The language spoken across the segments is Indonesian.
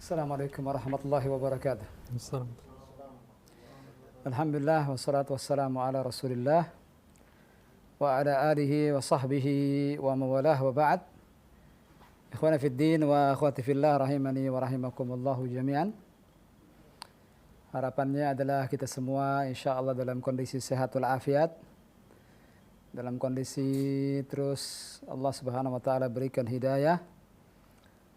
Assalamualaikum warahmatullahi wabarakatuh. Assalam. Alhamdulillah wassalatu wassalamu ala Rasulillah wa ala alihi wa sahbihi wa mawalah wa ba'd. Ikhwana fid din wa akhwati fillah rahimani wa rahimakumullahu jami'an. Harapannya adalah kita semua insyaallah dalam kondisi sehat wal afiat. Dalam kondisi terus Allah Subhanahu wa taala berikan hidayah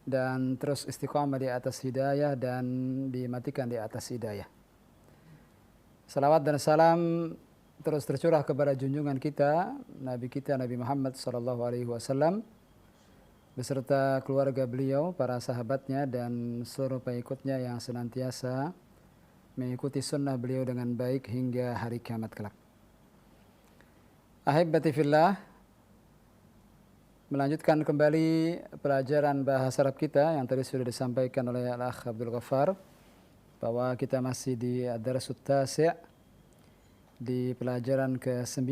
dan terus istiqamah di atas hidayah dan dimatikan di atas hidayah. Salawat dan salam terus tercurah kepada junjungan kita Nabi Muhammad sallallahu alaihi wasallam beserta keluarga beliau, para sahabatnya dan seluruh pengikutnya yang senantiasa mengikuti sunnah beliau dengan baik hingga hari kiamat kelak. Ahibbati fillah, melanjutkan kembali pelajaran bahasa Arab kita yang tadi sudah disampaikan oleh Al-Akh Abdul Ghaffar bahwa kita masih di Ad-Darsut Tasi' di pelajaran ke-9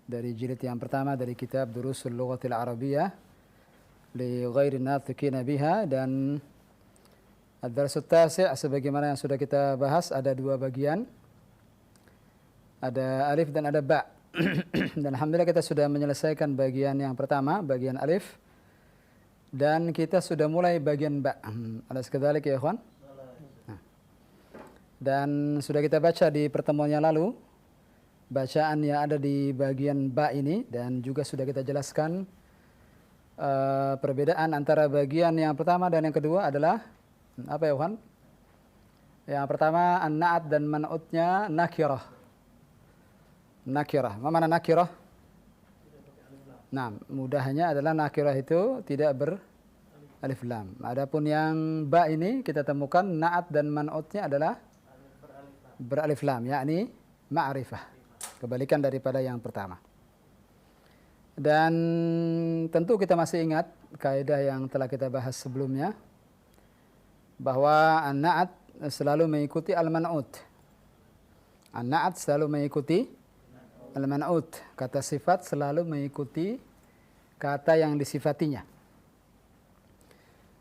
dari jilid yang pertama dari kitab Durusul Lughatil Arabiyyah li ghairi nathiqina biha. Dan Ad-Darsut Tasi' sebagaimana yang sudah kita bahas ada dua bagian, ada alif dan ada ba'. Dan alhamdulillah kita sudah menyelesaikan bagian yang pertama, bagian alif, dan kita sudah mulai bagian ba'. Alas kadzalik ya ikhwan? Nah. Dan sudah kita baca di pertemuan yang lalu bacaan yang ada di bagian ba' ini, dan juga sudah kita jelaskan perbedaan antara bagian yang pertama dan yang kedua adalah apa ya ikhwan? Yang pertama an-na'at dan man'utnya nakirah. Nakirah. Apa mana nakirah? Nah, mudahnya adalah nakirah itu tidak beralif lam. Adapun yang ba ini kita temukan na'at dan man'utnya adalah beralif lam, yakni ma'rifah. Kebalikan daripada yang pertama. Dan tentu kita masih ingat kaidah yang telah kita bahas sebelumnya bahwa an-na'at selalu mengikuti al-man'ut. An-na'at selalu mengikuti al-man'ut, kata sifat selalu mengikuti kata yang disifatinya.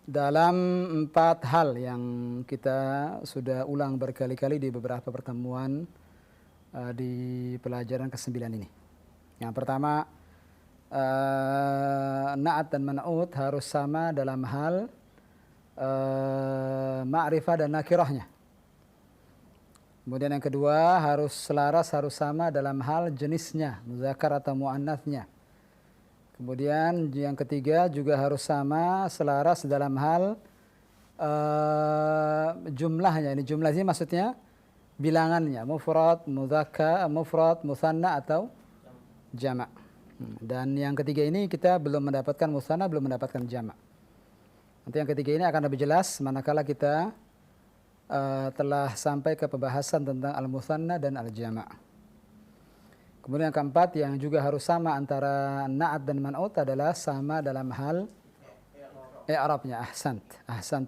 Dalam 4 hal yang kita sudah ulang berkali-kali di beberapa pertemuan di pelajaran ke-9 ini. Yang pertama, na'at dan man'ut harus sama dalam hal ma'rifah dan nakirahnya. Kemudian yang kedua, harus selaras, harus sama dalam hal jenisnya, muzakkar atau muannatsnya. Kemudian yang ketiga juga harus sama, selaras dalam hal jumlahnya. Ini jumlah ini maksudnya bilangannya, mufrad, muzakkar, mufrad, mutsanna atau jama'. Dan yang ketiga ini kita belum mendapatkan mutsanna, belum mendapatkan jama'. Nanti yang ketiga ini akan lebih jelas manakala kita telah sampai ke pembahasan tentang al-mutsanna dan al-jama'. Kemudian yang keempat yang juga harus sama antara na'at dan man'ut adalah sama dalam hal i'rabnya. Ahsant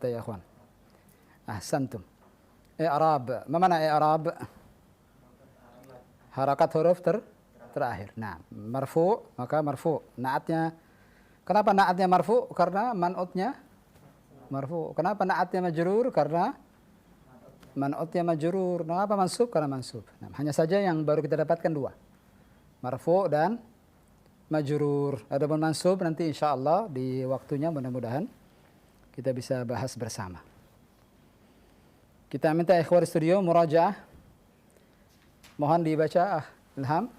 ya ikhwan. Ahsantum. I'rab. Apa makna i'rab? Harakat huruf terakhir. Nah, marfu', maka marfu'. Na'atnya, kenapa na'atnya marfu'? Karena man'utnya marfu'. Kenapa na'atnya majrur? Karena man'utnya majrur. Kenapa mansub? Karena mansub. Nah, hanya saja yang baru kita dapatkan dua, marfu' dan majrur. Adapun mansub nanti insyaallah di waktunya mudah-mudahan kita bisa bahas bersama. Kita minta ikhwar studio murajaah. Mohon dibaca Ilham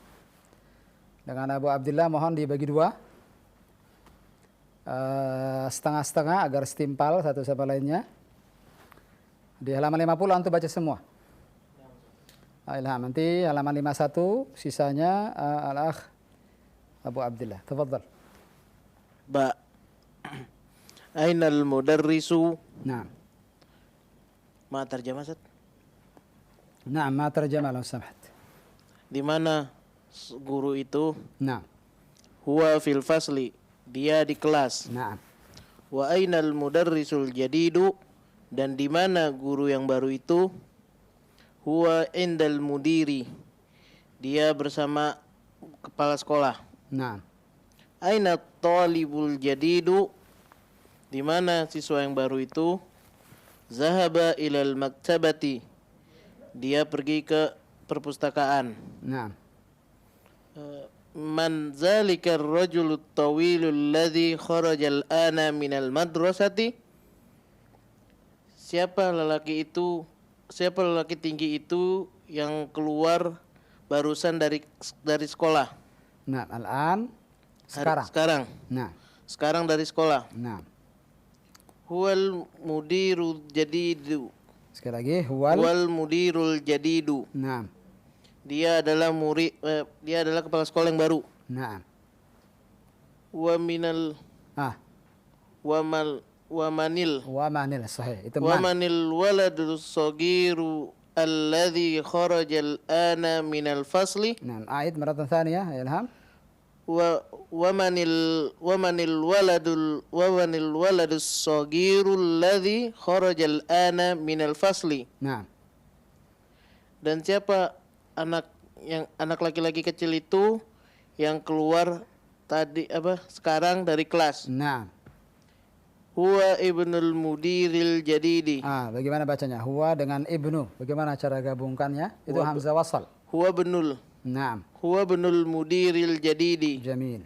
dengan Abu Abdillah, mohon dibagi dua, setengah-setengah agar setimpal satu sama lainnya. Di halaman 50 antum baca semua. Ilham, nanti halaman 51 sisanya Al-Akh Abu Abdillah. Tafadhal. Ba. Ainal mudarrisu. Naam. Ma tarjamah Ustaz? Naam, ma tarjamah law samahat. Di mana guru itu? Naam. Huwa fil fasli. Dia di kelas. Naam. Wa ainal mudarrisul jadidu. Dan di mana guru yang baru itu? Huwa indal mudiri. Dia bersama kepala sekolah. Naam. Aina talibul jadidu. di mana siswa yang baru itu zahaba ilal maktabati, dia pergi ke perpustakaan. نعم. Man zalika ar-rajulu at-tawilu alladhi kharaja al-ana minal madrasati, siapa lelaki tinggi itu yang keluar barusan dari sekolah. نعم الآن sekarang. نعم. Sekarang dari sekolah. نعم. Huwal mudirul jadidu. Sekali lagi Huwal mudirul jadidu. نعم. Dia adalah kepala sekolah yang baru. نعم. Wa minal wa manil صحيح itu wa man. manil waladus sagiru alladhi kharajal ana minal fasli. نعم أعيد مرة ثانية يا إلهام. ومن الولد الصغير الذي خرج الآن من الفصل. نعم. Dan siapa anak laki-laki kecil itu yang keluar sekarang dari kelas. نعم. Huwa ibnul mudiril jadidi. Bagaimana bacanya? Huwa dengan ibnu. Bagaimana cara gabungkannya? Itu hamzah wasal. Huwa benul. Naam. Huwa benul mudiril jadidi. Jamil.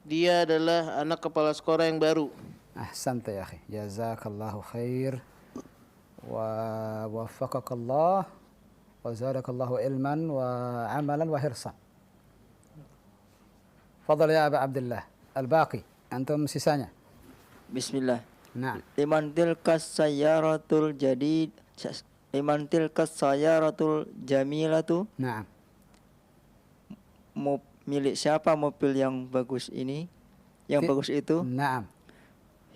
Dia adalah anak kepala sekolah yang baru. Ahsanta ya akhi. Jazakallahu khair. Wa waffaqakallah. Wa zadakallahu ilman wa amalan wa hirsan. Fadal ya Aba Abdullah. Al-baqi. Antum sisanya. Bismillah. Nah. Liman tilkas sayyaratul jamilatu. Nah. Milik siapa mobil yang bagus ini? Yang bagus itu? Naam.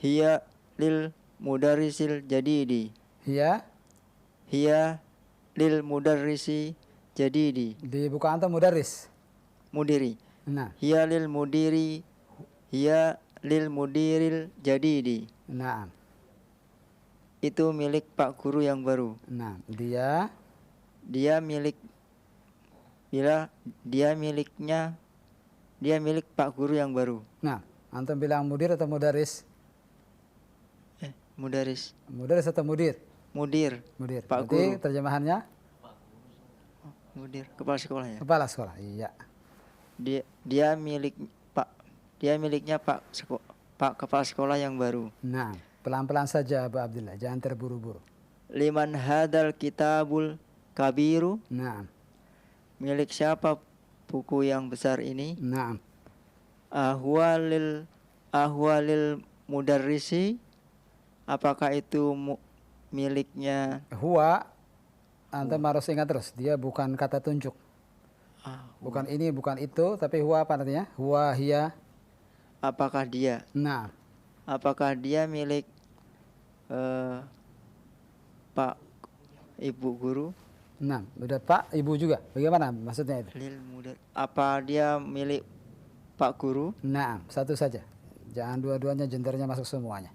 Hiya lil mudarrisil jadidi. Hiya lil mudarrisi jadidi. Dibuka antum mudarris. Mudiri. Nah. Hiya lil mudiril jadidi. Naam. Itu milik Pak Guru yang baru. Nah, dia milik Pak Guru yang baru. Nah, antum bilang mudir atau mudaris? Mudaris. Mudaris atau mudir? Mudir. Pak Berarti Guru. terjemahannya? Mudir, kepala sekolah ya. Kepala sekolah. Iya. Dia miliknya Pak kepala sekolah yang baru. Nah, pelan-pelan saja Abu Abdullah, jangan terburu-buru. Liman hadal kitabul kabiru. Nah. Milik siapa buku yang besar ini? Nah. Ahwalil mudarrisi. Apakah itu miliknya? Huwa, antum harus ingat terus, dia bukan kata tunjuk. Bukan ini, bukan itu, tapi huwa apa artinya? Huwa, hiya. Apakah dia? Nah. Apakah dia milik Pak Ibu Guru? Nah, udah Pak, Ibu juga. Bagaimana maksudnya itu? Apa dia milik Pak Guru? Nah, satu saja. Jangan dua-duanya gendernya masuk semuanya.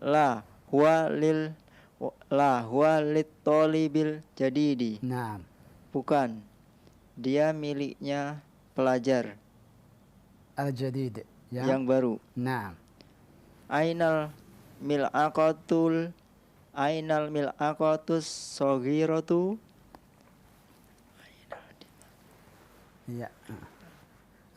La huwa lit tolibil jadidi. Nah. Bukan. Dia miliknya pelajar Al-jadid. Yang baru. Nah. Ainal mil'aqatus saghiratu. Iya.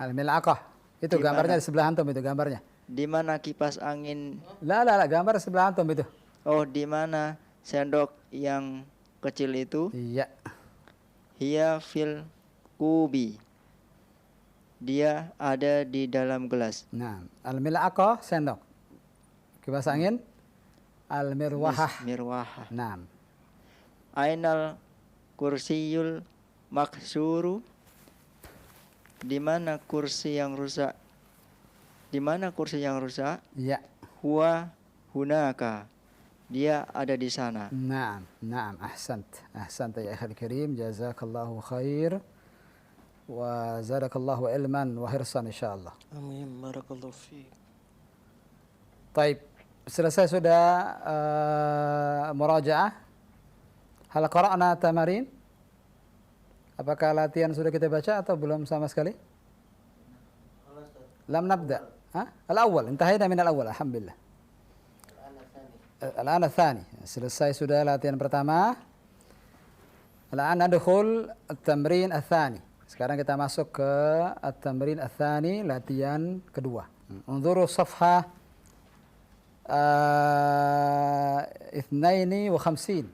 Al-mil'aqah. Itu gambarnya di sebelah antum itu gambarnya. Di mana kipas angin? La, gambar sebelah antum itu. Oh, di mana sendok yang kecil itu? Iya. Hiya fil kubi. Dia ada di dalam gelas. Nah, al-mil'aqah sendok. Kipas angin al-mirwahah. Mirwahah. Nah. Ainal kursiyul maksuru. Di mana kursi yang rusak? Di mana kursi yang rusak? Iya. Huwa hunaka. Dia ada di sana. Naam, ahsant ya akhil karim, jazakallahu khair wa zadakallahu ilman wa hirsan insyaallah. Amin, barakallahu fiik. Baik, selesai sudah murajaah. Hal qara'na tamarin? Apakah latihan sudah kita baca atau belum sama sekali? Lam nabda. Al-awwal, intahayna min al-awwal, alhamdulillah. Al-an ats-tsani. Selesai sudah latihan pertama. Al-an nadkhul at-tamrin ats-tsani. Sekarang kita masuk ke at-tamrin ats-tsani, latihan kedua. Unzuru safhah 52.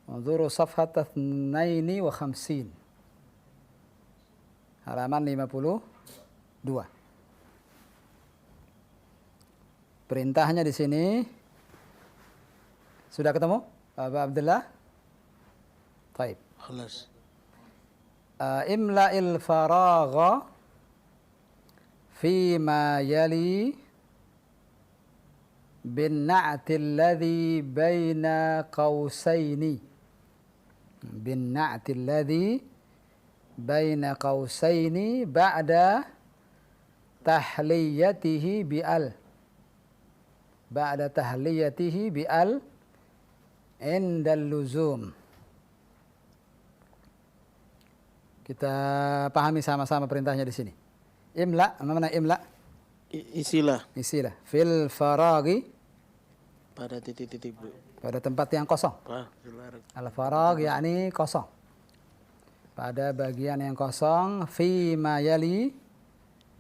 Unzuru safhat 52. Halaman 52. Perintahnya di sini sudah ketemu, Abu Abdullah? Baik. Khalas. Imla'il faragha fima yali bin na'til ladzi baina qausaini. Bin na'til ladzi baina qausaini ba'da tahliyatihi bi'al. Ba'da tahliyatihi bi'al indal luzum. Kita pahami sama-sama perintahnya di sini. Imla, mana imla? Isilah Isilah. Fil faragi, pada titik-titik. pada tempat yang kosong. Al farag yakni kosong. Pada bagian yang kosong, fi ma yali,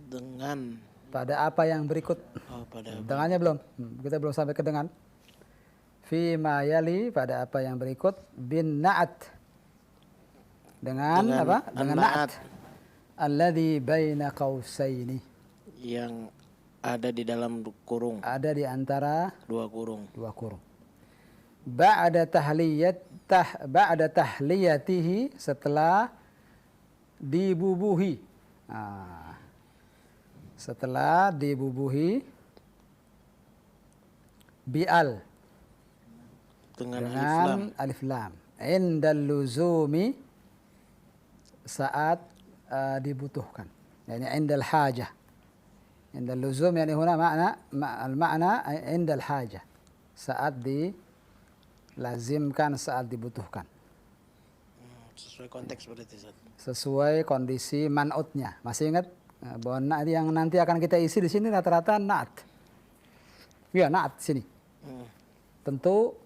Dengan pada apa yang berikut. pada Dengannya belum. Kita belum sampai ke dengan. Fi ma yali, pada apa yang berikut, bin na'at. Dengan apa? Dengan na'at. Alladzi baina qausaini. yang ada di dalam kurung, Ada di antara dua kurung. dua kurung. Ba'da tahliyatihi, setelah dibubuhi. Setelah dibubuhi bi'al, Dengan alif lam. Indal luzumi, saat dibutuhkan. Yani indal hajah. Indal luzum yani huna al-ma'na indal hajah. Saat dilazimkan, saat dibutuhkan. sesuai konteks berarti, Ustaz. Sesuai kondisi man'utnya. Masih ingat bahwa na'at yang nanti akan kita isi di sini rata-rata na'at. Ya, na'at sini. Tentu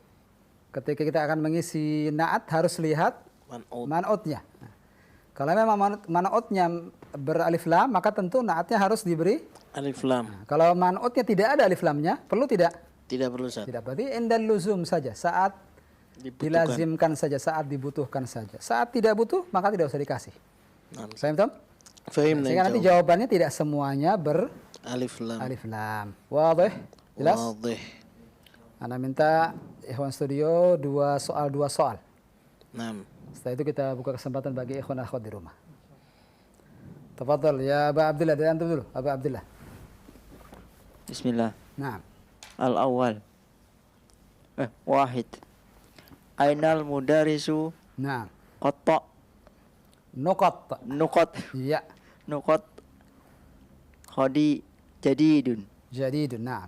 ketika kita akan mengisi na'at harus lihat man'utnya. Kalau memang man'utnya beralif lam, maka tentu na'atnya harus diberi Alif lam. kalau man'utnya tidak ada alif lamnya, perlu tidak? Tidak perlu, Ustaz. Tidak, berarti indal luzum saja, saat Dibutuhkan. dilazimkan saja, saat dibutuhkan saja. Saat tidak butuh, maka tidak usah dikasih. Paham, Tom? Fahim Sehingga nanti jawabannya tidak semuanya beralif alif lam. lam. Wadih? Jelas? Wadih. Ana minta ikhwan studio dua soal. Naam. Setelah itu kita buka kesempatan bagi ikhwan akhwat di rumah. Tafadhal ya Aba Abdullah, dari antum dulu, Aba Abdullah. Bismillah. Naam. Al-awwal. Wahid. Ainal mudarisu Naam. qatta Nuqat. nuqat Ya. nuqat khadi jadidun. Jadidun. Naam.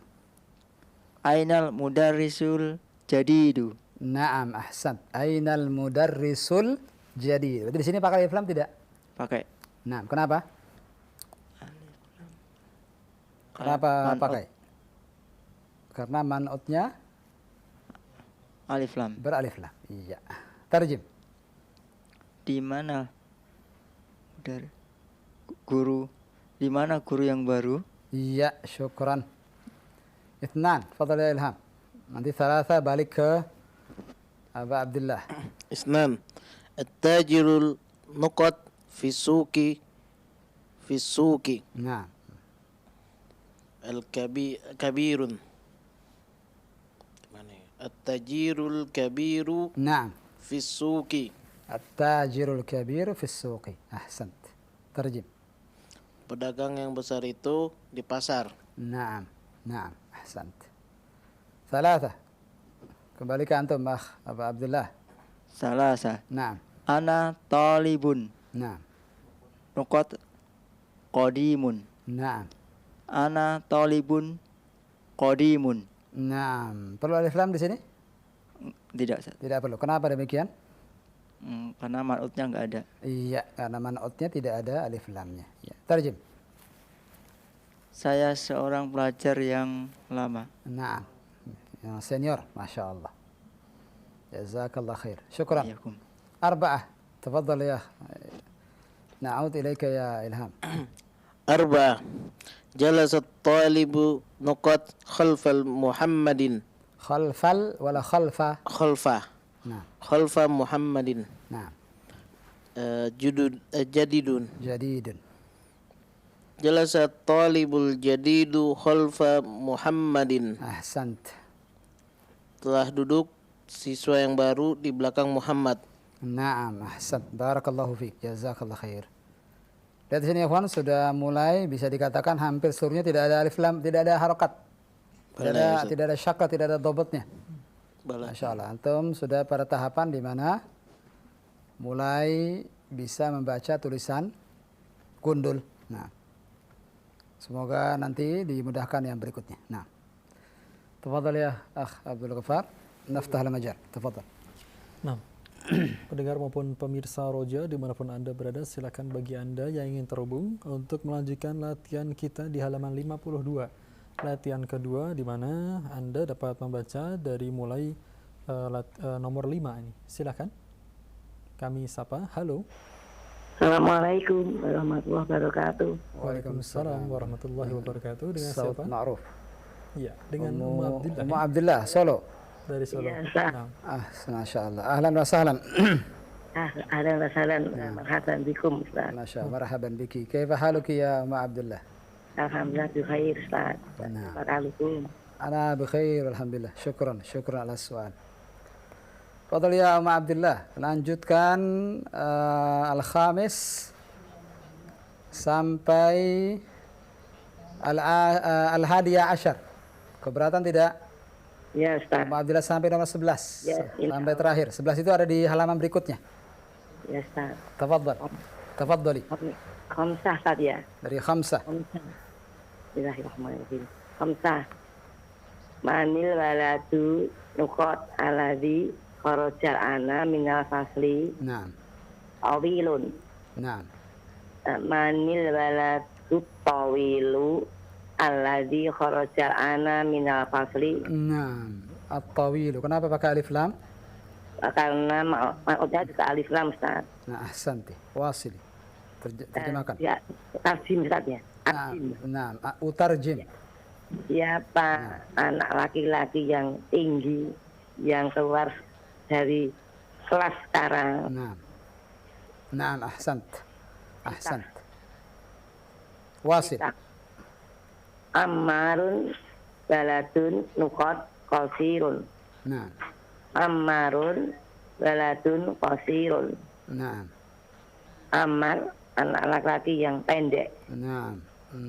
Ainal mudarrisul jadidu. Naam, ahsan. Ainal mudarrisul jadid. Berarti di sini pakai alif lam tidak? Pakai. Naam, kenapa? Kenapa Man'ut. pakai? Karena man'utnya Alif lam. beralif lam. Iya. Tarjim. Di mana guru? Di mana guru yang baru? Iya, syukran. Ithnan, fadal ya Ilham. Nanti thalatha balik ke Aba Abdullah. Isnan. At-tajirul nuqat fi suki Nah, kabirun. Mana ya? At-tajirul kabiru nah. fi suki. At-tajirul kabiru fis suqi. Ahsant. Tarjim. Pedagang yang besar itu di pasar. Naam, naam, ahsant. Thalatha. Kembali ke antum, Akh Aba Abdullah. Salasa. Naam, Ana talibun. naam, Nuqat qadimun. naam, Ana talibun qadimun. naam. Perlu alif lam di sini? Tidak, Ustaz. Tidak perlu. Kenapa demikian? Karena man'utnya enggak ada. Iya, karena man'utnya tidak ada alif lamnya. Ya. Tarjim. Saya seorang pelajar yang lama. Naam. yang senior, masya Allah. Jazakallah khair. Syukran. Iyakum. Arba'ah. Tafadhal ya. Na'ud ilaika ya Ilham. Arba. Jalasat talibu nuqat khalfal Muhammadin. Khalfal wala khalfa? Khalfa. Nah, Khalfa Muhammadin. nah. Jadidun. Jadidun. Jalasat talibul jadidu khalfa Muhammadin. Ahsant. Telah duduk siswa yang baru di belakang Muhammad. Naam, ahsant. Barakallahu fiik. Jazakallah khair. Lihat sini ya kawan, sudah mulai bisa dikatakan hampir seluruhnya tidak ada alif lam, tidak ada harokat. Tidak ada syakal, tidak ada dobotnya. Masya Allah. Antum sudah pada tahapan di mana mulai bisa membaca tulisan gundul. Nah, semoga nanti dimudahkan yang berikutnya. Nah, tafadhal ya Akh Abdul Ghaffar, naftah al-majal. Tafadhal. Nah, pendengar maupun pemirsa Roja dimanapun Anda berada, silakan bagi Anda yang ingin terhubung untuk melanjutkan latihan kita di halaman 52. Latihan kedua di mana Anda dapat membaca dari mulai nomor 5 ini. Silakan. Kami sapa. Halo. Assalamualaikum warahmatullahi wabarakatuh. Waalaikumsalam warahmatullahi wabarakatuh. Dengan Saud siapa? Ma'ruf. Iya, dengan Ummu Abdillah. Ummu Abdillah, Solo. Dari Solo. Iya, Ustaz. Nah, Masya Allah. Ahlan wa sahlan. Ahlan wa sahlan, marhaban bikum Ustaz. Masya Allah. Marhaban biki. Kaifa haluki ya Ummu Abdillah? Alhamdulillah bi khair Ustaz. Nah. Barakallahu. Ana bi khair alhamdulillah. Syukran ala soal. Fadal ya Ummu Abdillah, lanjutkan al-khamis sampai al-hadiyah asyar. Keberatan tidak? Ya Ustaz. Ummu Abdillah sampai nomor 11. Ya, Sampai terakhir. 11 itu ada di halaman berikutnya. Ya Ustaz. Tafadhal. Tafadhali. Khamsah Ustaz ya. Dari khamsah. Khamsah. Bismillahirrahmanirrahim. Khamsah. Manil waladu nuqat alladhi kharajal ana minal fasli Naam. awilun. Naam. Manil waladu tawilu alladhi kharajal ana minal fasli. Naam. At-tawilu. Kenapa pakai alif lam? Karena maksudnya juga alif lam Ustaz. Nah, ahsanti. Wasili. Terjemahkan. Ya, tarjim Ustaz ya. Naam. Utarjim. Siapa anak laki-laki yang tinggi yang keluar dari kelas sekarang? Naam. Naam, ahsant. Ahsant. Wasil. Ammarun baladun nukot qasirun. Naam. Ammarun baladun qasirun. Naam. Ammar anak laki-laki yang pendek. Naam.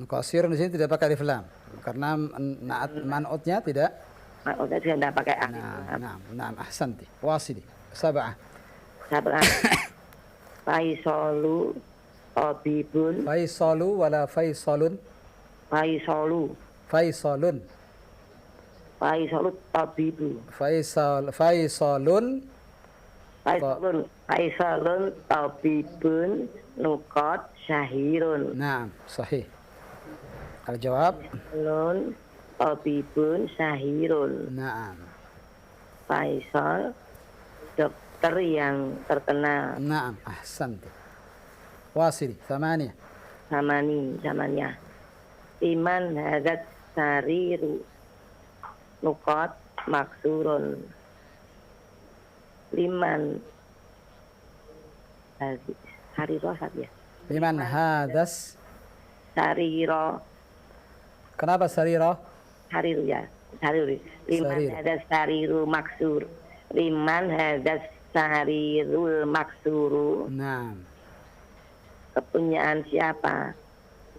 Qasir di sini tidak pakai alif lam karena man'utnya tidak. Maksudnya juga tidak pakai alif Naam, lam. naam, naam, ahsanti. Wasili. Sab'ah. Sab'ah. Faisalu tabibun. Faisalu wala faisalun. Faisalu. Faisalun. Faisalu tabibu. Faisalun. Faisalun tabibun nukot syahirun. Naam, sahih. Al-jawab. Faisalun tabibun syahirun. Naam. Faisal dokter yang terkenal. Naam, ahsanti. Wasili. Thamaniyah. Zamannya. Iman hadat sariru nukot maksurun. Liman sariro ya. Liman hadas. Sariro Kenapa sarira? sariru ya. Sariru. Liman Sarir. hadat sariru maksur. Liman hadat sarirul maksuru. Naam. Kepunyaan siapa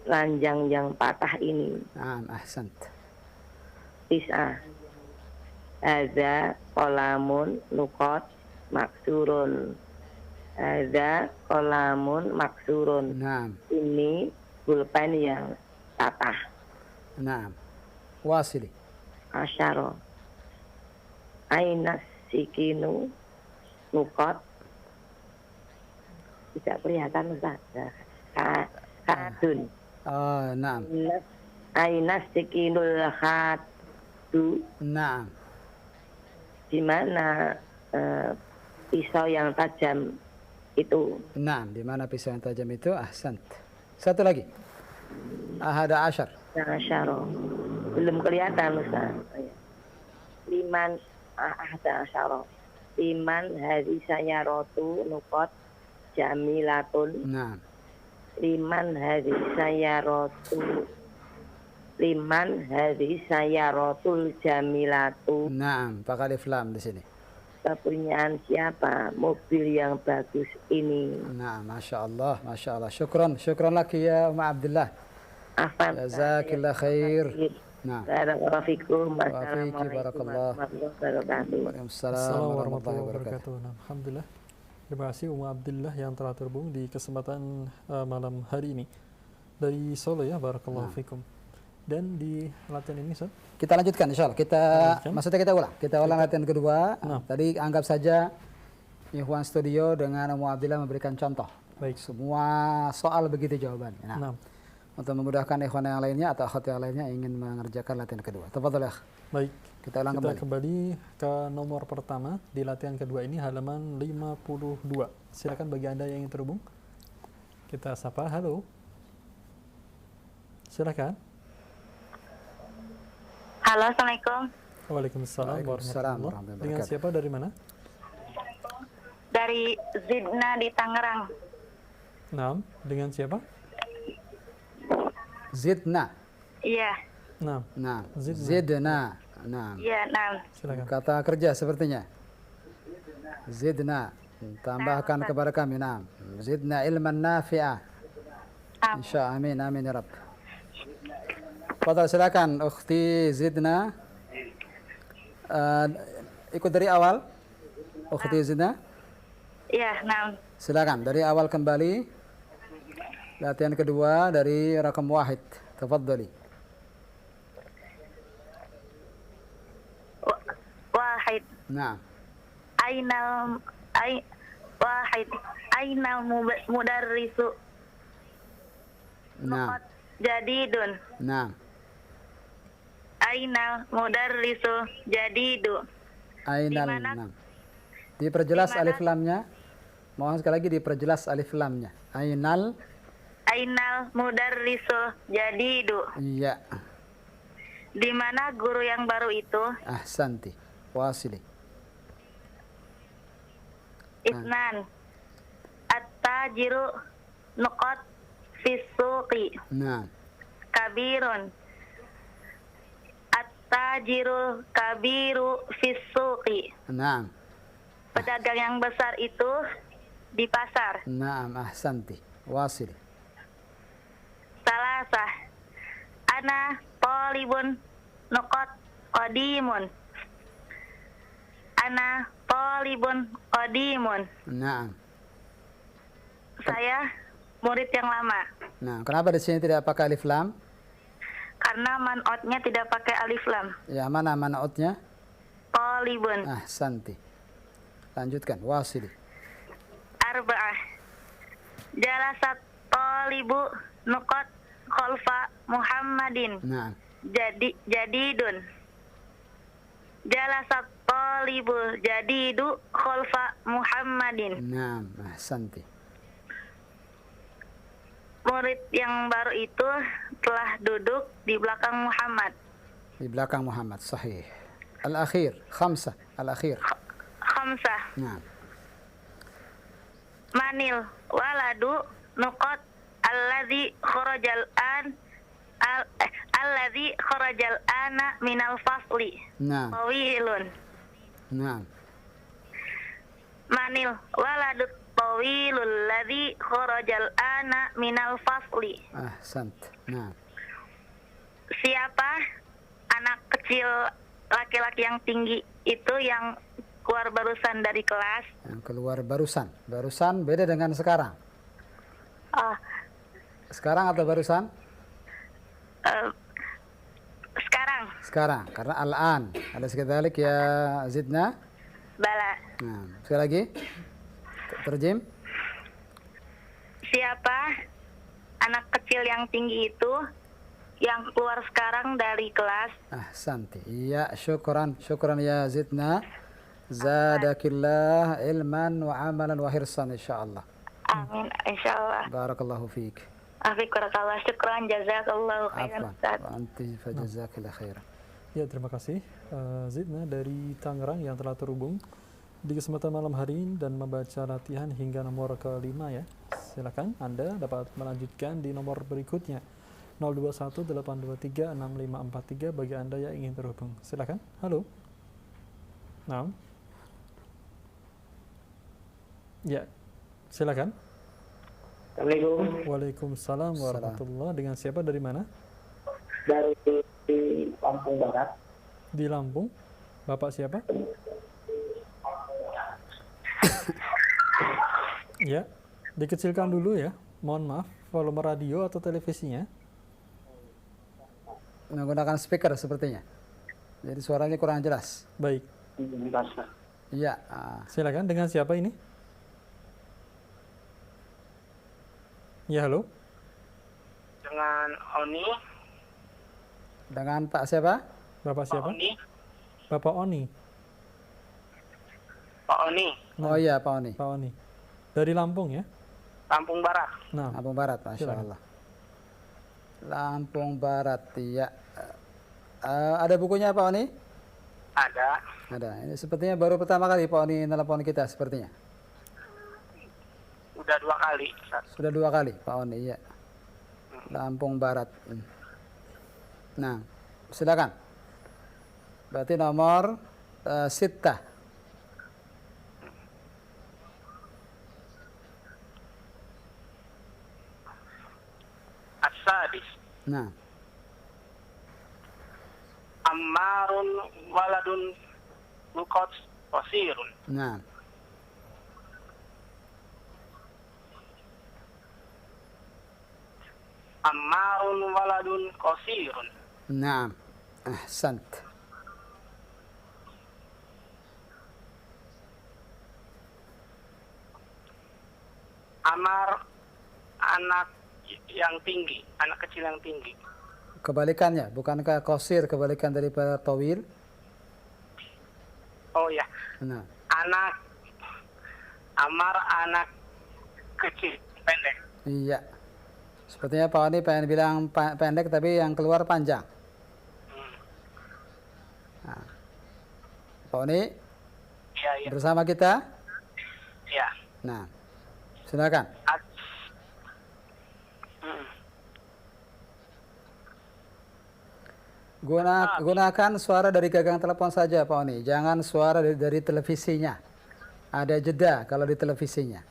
ranjang yang patah ini? Naam, ahsant. Tis'ah. Ada kolamun nukot maksurun. Ada kolamun maksurun. Naam. Ini pulpen yang patah. Naam. Wasili. Asyaro. Ainas sikinu nukot. Tidak kelihatan Ustaz. Khadun. Naam. Ainas sikinul khadu. Naam. di mana pisau yang tajam itu. Nah, di mana pisau yang tajam itu? Ahsant. Satu lagi. Ahada asyar. Asyara. Belum kelihatan Ustaz. Liman ahada asyara. Liman hari saya rotu nukot jamilatun. Nah, Liman hari saya rotu. Liman hari saya rotul jamilatu. nah, pakai alif lam di sini. Kepunyaan siapa mobil yang bagus ini? Nah, masya Allah, masya Allah. Syukran, syukran laki ya Umma Abdullah. Afan. Jazakallah khair. Nah, Barakallahu fikum. Wafiki, Wassalamualaikum barakallah. warahmatullahi wabarakatuh. Waalaikumsalam Assalamualaikum warahmatullahi warahmatullahi wabarakatuh. wabarakatuh. Nah, alhamdulillah. Terima kasih Umma Abdullah yang telah terhubung di kesempatan malam hari ini dari Solo ya, barakallahu fikum. Dan di latihan ini, Ustaz, Kita lanjutkan insya Allah. Lanjutkan. Maksudnya kita ulang latihan kedua. Nah. Tadi anggap saja Ikhwan Studio dengan Ummu Abdillah memberikan contoh. baik. Semua soal begitu jawabannya. Nah, Nah, untuk memudahkan ikhwan yang lainnya atau akhwat yang lainnya ingin mengerjakan latihan kedua. Tafadhol ya. baik. Kita ulang Kita kembali. kembali ke nomor pertama di latihan kedua ini, halaman 52. Silakan bagi Anda yang ingin terhubung. Kita sapa, halo. Silakan. Halo, Assalamualaikum. Waalaikumsalam Waalaikumsalam warahmatullahi. warahmatullahi Dengan wabarakatuh. siapa, dari mana? Dari Zidna di Tangerang. Nah, dengan siapa? Zidna. Iya, Nah, Nah, Zidna. Zidna. Nah, iya, nah. silakan. kata kerja sepertinya. Zidna. Tambahkan kepada kami. Nah, Zidna ilman nafi'ah. Insya amin amin ya Rabb. Fadal silakan Ukhti Zidna. Ikut dari awal. Ukhti Zidna. Iya, nah. Silakan dari awal kembali. Latihan kedua dari rakam wahid. Tafadhali. Wahid. Nah, Wahid. Ainal mudarrisu. nah, Jadidun. nah. Ainal mudarrisu jadidu. Ainal. Dimana- Nah. Diperjelas dimana- alif lamnya. Mohon sekali lagi diperjelas alif lamnya. Ainal. Ainal mudarrisu jadidu. Iya. Di mana guru yang baru itu? Ahsanti. Wasili. Isnan. At-tajiru nuqat fisuqi. Nah, Kabirun. At-tajiru kabiru fisuqi. nah, Pedagang yang besar itu di pasar. nah. Ahsanti. Wasili. Salasah. Ana talibun nuqat qadimun. Ana talibun qadimun. Nah, Saya murid yang lama. nah. Kenapa di sini tidak pakai alif lam? Karena man'otnya tidak pakai alif lam. Ya, mana manautnya? Talibun. Ahsanti. Lanjutkan. Wasili. Arba'ah. Jalasat talibu nuqat khalfa Muhammadin. Nah, Jadidun. Jalasat talibu jadidu khalfa Muhammadin. nah. Ahsanti. Murid yang baru itu telah duduk di belakang Muhammad. Di belakang Muhammad. Sahih. Al-akhir. Khamsah. Al-akhir. Khamsah. Nah, Manil waladu nuqat alladzi kharajal an alladzi kharajal ana minal fasli. nah, Tawilun. nah. Manil waladu tawilul ladzi kharajal ana minal fasli. Ahsant. Nah, Siapa anak kecil laki-laki yang tinggi itu yang keluar barusan dari kelas? yang keluar barusan. Barusan beda dengan sekarang. Oh, Sekarang atau barusan? sekarang Sekarang. Karena al-an. Ada sekadalik ya Zidna. bala. Nah, sekali lagi. Terjem. Siapa anak kecil yang tinggi itu yang keluar sekarang dari kelas? Ahsanti. Iya, syukran. Syukran ya Zidna. Zadakillah ilman wa amalan wa hirsan insyaallah. Amin, insyaallah. Barakallahu fiik. Afiqurakallah, syukran, jazakallahu khairan, Afwan. Ustaz. Wa anti fajazakillah khairan. Ya, terima kasih Zidna dari Tangerang yang telah terhubung di kesempatan malam hari ini dan membaca latihan hingga nomor kelima ya. Silakan Anda dapat melanjutkan di nomor berikutnya 0218236543 bagi Anda yang ingin terhubung. Silakan. Halo. Nah. Ya. Silakan. Assalamualaikum. Waalaikumsalam warahmatullahi. Dengan siapa, dari mana? Dari Lampung Barat. Di Lampung. Bapak siapa? Ya, dikecilkan dulu ya. Mohon maaf, volume radio atau televisinya. Menggunakan speaker sepertinya. Jadi suaranya kurang jelas. Baik, Iya. silakan. Dengan siapa ini? Ya, halo. Dengan Oni. Dengan Pak siapa? Bapak siapa? Oni. Bapak Oni. Pak Oni. Oh iya, Pak Oni. Pak Oni. Dari Lampung ya? Lampung Barat. Nah, Lampung Barat, Masya Silakan. Allah. Lampung Barat, iya. Ada bukunya Pak Oni? Ada. Ada. Ini sepertinya baru pertama kali Pak Oni telepon kita sepertinya. Udah 2 kali, Ustaz. Sudah 2 kali Pak Oni, iya. Lampung Barat. Nah, silakan. Berarti nomor Sittah. As-sadis. Nah, Ammarun waladun lukot wasirun. nah. Ammarun waladun qasirun. Naam. Ahsant. Amar anak yang tinggi, anak kecil yang tinggi. Kebalikannya, bukankah qasir kebalikan daripada tawil? Oh ya, Nah, anak Amar anak kecil, pendek. iya. Sepertinya Pak Oni pengen bilang pendek tapi yang keluar panjang. Nah. Pak Oni Iya, iya. bersama kita. Iya. Nah, silakan. Gunakan suara dari gagang telepon saja Pak Oni. Jangan suara dari televisinya. Ada jeda kalau di televisinya.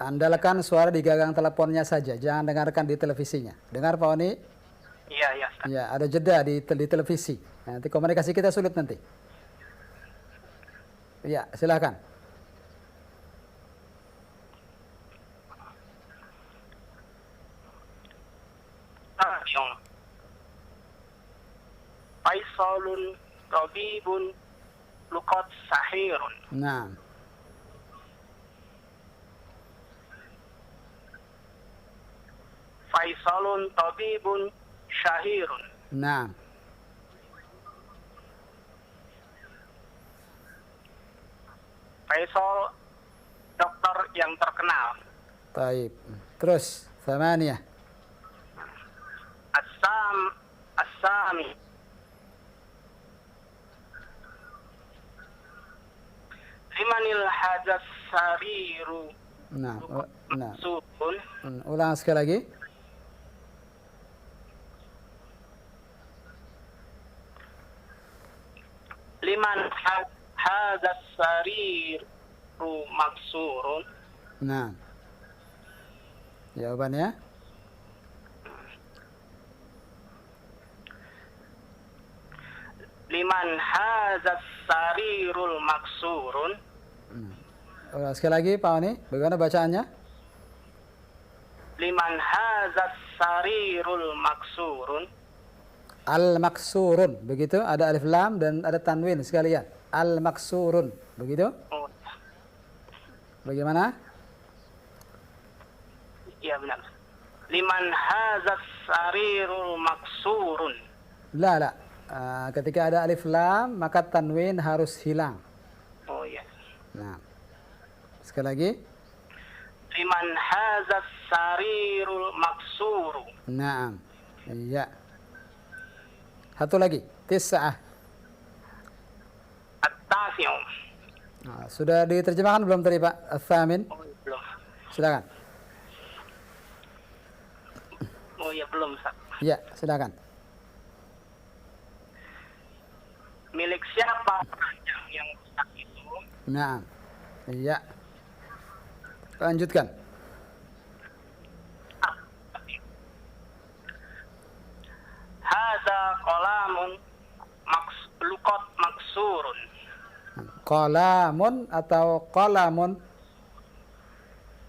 Andalkan suara di gagang teleponnya saja. Jangan dengarkan di televisinya. Dengar Pak Oni? Iya, iya, Ustaz. Ya, ada jeda di televisi. Nanti komunikasi kita sulit nanti. Ya, silakan. Yang Faisalun tabibun luqat sahirun. Nah, Faisalun tabibun syahirun. nah. Faisal dokter yang terkenal. Taib. Terus, thamaniyah. As-Sami. Limanil hadas sariru. Nah, nah. Subun. Ulang sekali lagi. Liman hadas sariru maksurun. Nah. Jawabannya? Liman hadas sarirul maksurun. Ulang sekali lagi Pak Oni. Bagaimana bacaannya? Liman hadas sarirul maksurun. Al-maksurun. Begitu? Ada alif lam dan ada tanwin sekalian. Al-maksurun. Begitu? Oh, Bagaimana? iya benar. Liman hadas sarirul maksurun. La, la. Ketika ada alif lam maka tanwin harus hilang. Oh iya. Nah, sekali lagi. Liman hazas sarirul maksuru. Naam. Iya. Satu lagi. Tis'ah. At-tasi'u. Nah, sudah diterjemahkan belum tadi Pak? Al-Thamin. Oh, belum. Silakan. Oh iya, belum, Ustaz. Iya, silakan. Milik siapa keranjang yang rusak itu? Naam. Iya. Lanjutkan. Hadza qalamun luqat maksurun. Qalamun atau qalamun?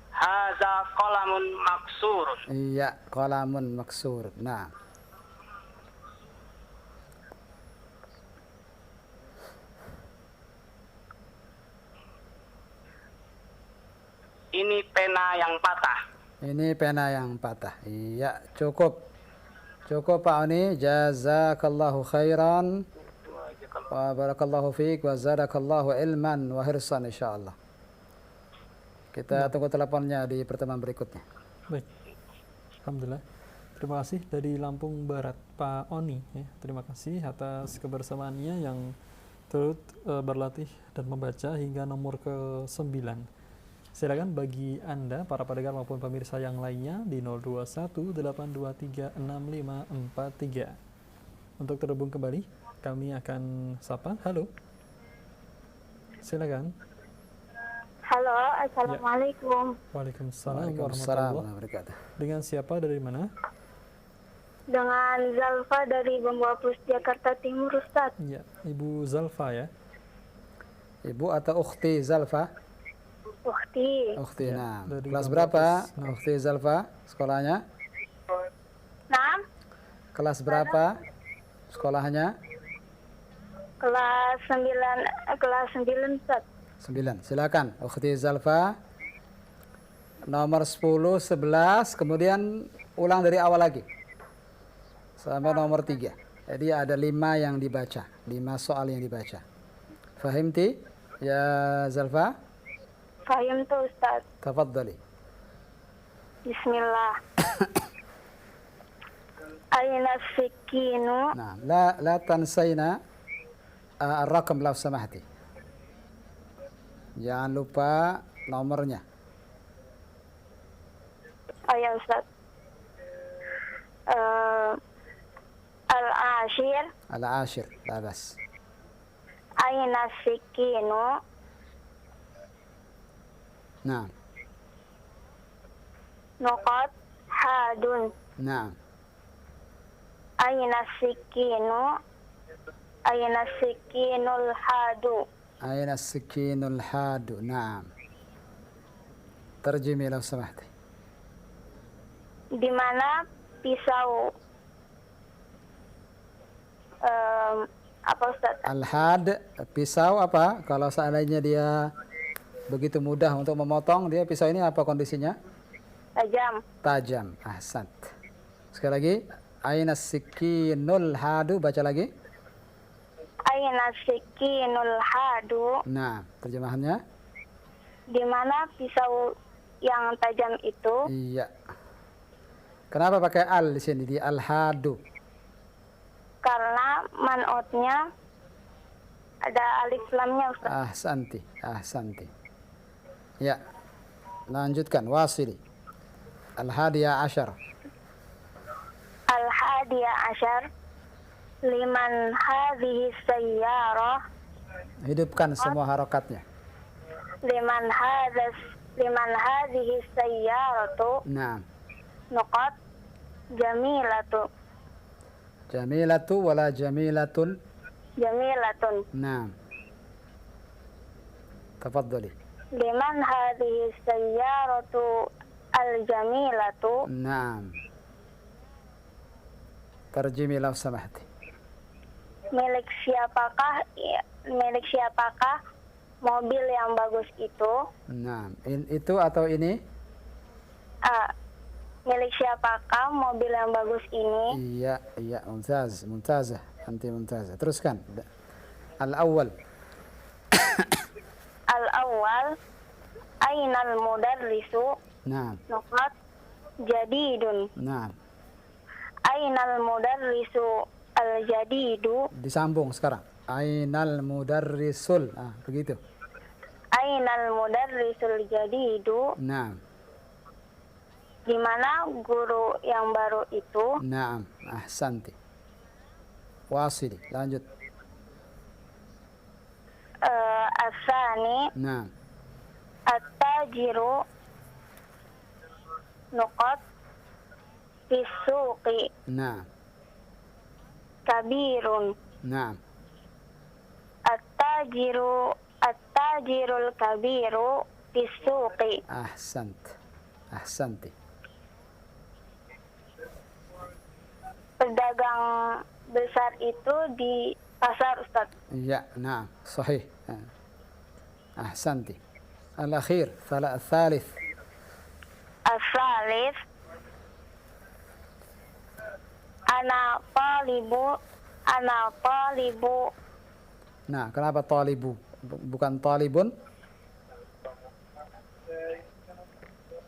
Hadza qalamun maksurun. Iya, qalamun maksur. Nah. Ini pena yang patah. Ini pena yang patah. Iya, cukup. Cukup Pak Oni. Jazakallahu khairan. Wa barakallahu fiik wa zadakallahu ilman wa hirsan insyaallah. Kita tunggu teleponnya di pertemuan berikutnya. Baik. Alhamdulillah. Terima kasih dari Lampung Barat Pak Oni ya. Terima kasih atas kebersamaannya yang turut berlatih dan membaca hingga nomor ke-9. Silakan bagi Anda para pendengar maupun pemirsa yang lainnya di 0218236543. Untuk terhubung kembali, kami akan sapa. Halo. Silakan. Halo, assalamualaikum. Waalaikumsalam Waalaikumsalam warahmatullahi wabarakatuh. Dengan siapa dari mana? Dengan Zalfa dari Bambuapus, Jakarta Timur, Ustaz. Ya, Ibu Zalfa ya. Ibu atau ukhti Zalfa? Ukhti. Ukhti. Ya, Nah, dari kelas Bambuapus. berapa Nah. ukhti Zalfa sekolahnya? Nah, Kelas berapa sekolahnya? kelas 9, Ustaz. 9. Silakan ukhti Zalfa. Nomor 10, 11, kemudian ulang dari awal lagi. Sampai nomor 3. Jadi ada 5 yang dibaca. 5 soal yang dibaca. Fahimti ya Zalfa? Fahim tuh, Ustaz. Tafadhali. Bismillah. Aina sikinu. Nah, la tansayna ar-raqam law samahti. Jangan lupa nomornya. Oh ya, Ustaz. Al-ashir. Al-ashir, la bas. Aina sikinu. Nah, Nuqat hadun. nah. Aina sikinu. Aina sikinul hadu. Aina sikinul hadu. Naam. Terjemi law samahti. Di mana pisau apa, Ustaz? Al-had, pisau apa? Kalau seandainya dia begitu mudah untuk memotong, dia pisau ini apa kondisinya? Tajam. Tajam. Ahsant. Sekali lagi. Aina sikinul hadu. Baca lagi. Aina sikinul hadu. Nah, terjemahannya? Di mana pisau yang tajam itu? Iya. Kenapa pakai al di sini di al-hadu? Karena man'utnya ada alif lamnya, Ustaz. Ahsanti, ahsanti. Ya. Lanjutkan wasili. Al-hadiya asyar. Al-hadiya asyar. Liman hadhihi sayyarah. Hidupkan semua harokatnya. Liman hadhihi sayyaratu. Nah. Nuqat jamilatu. Jamilatu wala jamilatun. Jamilatun. Nah. Tafadhali. Liman hadhihi sayyaratu al-jamilatu. Nah. Terjemi law samahti. Milik siapakah mobil yang bagus itu? Nah, itu atau ini? Milik siapakah mobil yang bagus ini? Iya, iya, mumtaz, mumtazah. Anti mumtazah. Teruskan. Al-awwal. Al-awwal, ainal mudarrisu, Naam. nuqat, jadidun. Naam. Ainal mudarrisu al-jadidu, Disambung sekarang. Ainal mudarrisul. Begitu. ainal mudarrisul jadidu, Naam. di mana guru yang baru itu. Naam. Ahsanti. Wasili. Lanjut. Asani, Naam. at-tajiru, nuqat, fisuqi, Naam. kabirun. Naam. At-tajirul kabiru fisuqi. Ahsanti. Pedagang besar itu di pasar, Ustaz. Ya, naam. Sahih. Ahsanti. Al-akhir. Thalith. As-salif, ana talibu. Nah, kenapa talibu? Bukan talibun?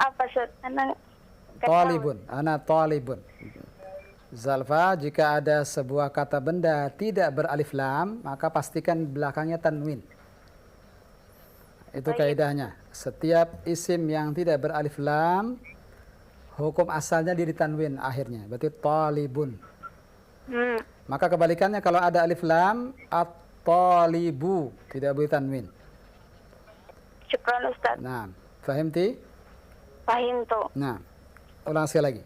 Apa, Ustaz? Talibun. Ana talibun. Zalfa, jika ada sebuah kata benda tidak beralif lam, maka pastikan belakangnya tanwin. Itu kaidahnya. Setiap isim yang tidak beralif lam, hukum asalnya dia ditanwin akhirnya. Berarti talibun. Maka kebalikannya kalau ada alif lam, at-talibu, tidak boleh tanwin. Syukran, Ustaz. Nah, fahimti? Fahim tuh. Nah, ulang sekali lagi.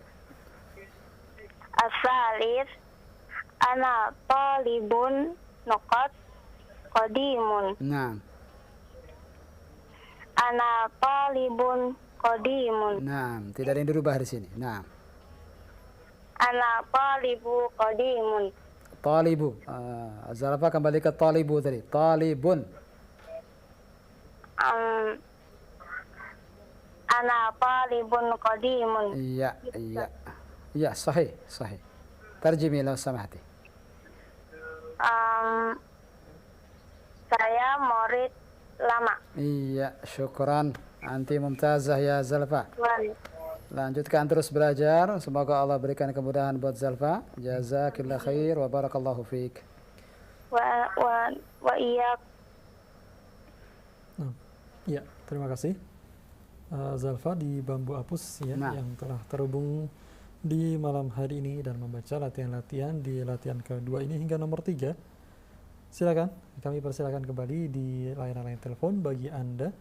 As-salif, ana talibun, nuqat, qadimun. Nah, Ana talibun qadimun. nah, tidak ada yang dirubah di sini. Nah, Ana talibu qadimun. talibu. Zalfa kembali ke talibu tadi. Talibun. Ana talibun qadimun. Iya. Iya, sahih. Tarjimi lau samahti. Saya murid lama. Iya, syukran. Anti mumtazah ya Zalfa. Tuan. Lanjutkan terus belajar. Semoga Allah berikan kemudahan buat Zalfa. Jazakillah khair wa barakallahu fiik. Wa iyyak. Ya, terima kasih Zalfa di Bambu Apus ya, yang telah terhubung di malam hari ini dan membaca latihan-latihan di latihan kedua ini hingga nomor 3. Silakan, kami persilakan kembali di layanan telepon bagi Anda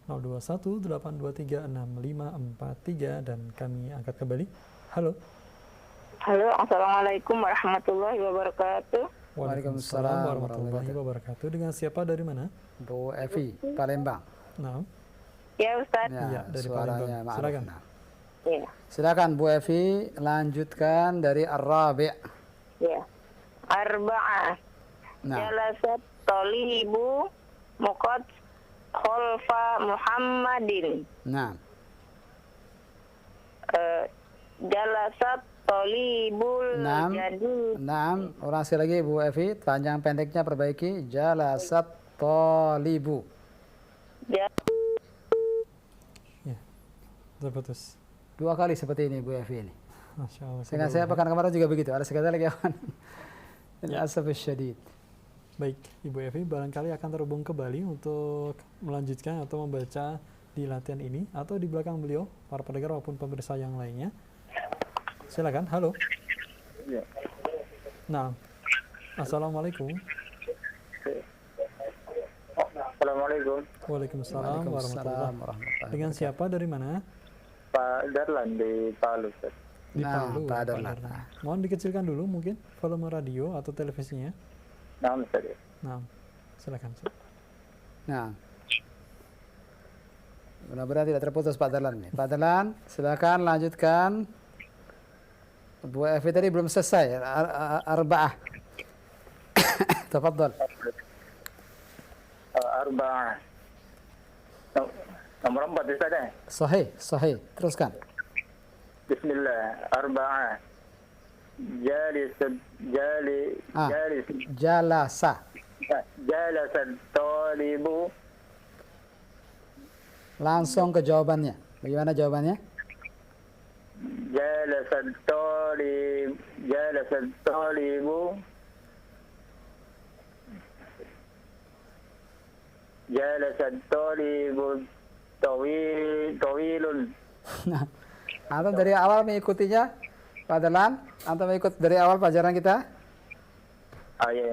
0218236543 dan kami angkat kembali. Halo. Halo, assalamualaikum warahmatullahi wabarakatuh. Waalaikumsalam warahmatullahi wabarakatuh. Dengan siapa, dari mana? Bu Evi, Palembang. Nah. Ya, Ustaz. Ya, dari suaranya Palembang. Silakan. Ya. Silakan Bu Evi, lanjutkan dari Ar-Rabi'. Ya. Arba'ah. Nah, Jalasat talibu muqad khalfa Muhammadin. nah, Jalasat talibul jadi. Ulang sekali lagi Bu Evi, panjang pendeknya perbaiki. Jalasat talibu. Ya. Terputus. 2 kali seperti ini Bu Evi ini. Masya Allah. Sehingga saya pekan kemarin juga begitu. Ada sekali lagi kawan. Al-asaf syadid. Baik, Ibu Evi barangkali akan terhubung kembali untuk melanjutkan atau membaca di latihan ini atau di belakang beliau, para pendengar maupun pemirsa yang lainnya. Silakan. Halo. Ya. Nah, assalamualaikum. Assalamualaikum. Waalaikumsalam warahmatullahi wabarakatuh. Dengan siapa, dari mana? Pak Darlan di Palu, Ustaz. Di Palu. Pak Pak Darlan. Darlan. Mohon dikecilkan dulu mungkin volume radio atau televisinya. Nah, Ustaz. Nah, silakan. Nah, mudah-mudahan tidak terputus Pak Darlan nih. Pak Darlan, silakan lanjutkan. Bu Evi tadi belum selesai. Arba'ah. Tafadhal. Arba'ah. Nomor 4, Ustaz. Sahih. Teruskan. Bismillah. Arba'ah. Jalisat jali Ah. jalis Jalasa. jalasat talibu. Langsung ke jawabannya. Bagaimana jawabannya? Jalasat talibu. Jalasat talibu tawilun. Antum dari awal mengikutinya, Pak Dahlan? Antum ikut dari awal pelajaran kita? Ah, ya,